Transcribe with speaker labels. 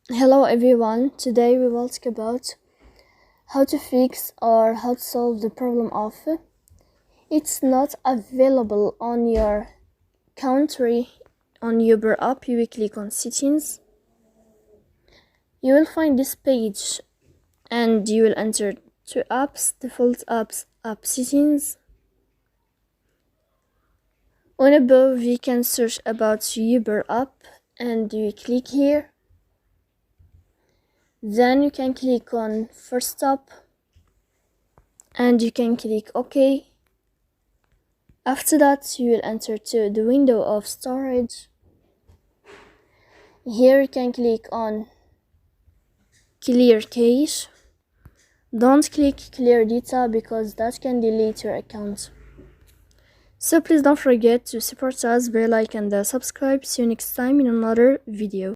Speaker 1: Hello everyone, today we will talk about how to fix or how to solve the problem of it's not available on your country on Uber app. You will click on settings. You will find this page and you will enter two apps, default apps, app settings. On above you can search about Uber app and you click here. Then you can click on first stop and you can click OK. After that you will enter to the window of storage. Here you can click on clear cache. Don't click clear data because that can delete your account. So please don't forget to support us by like and subscribe. See you next time in another video.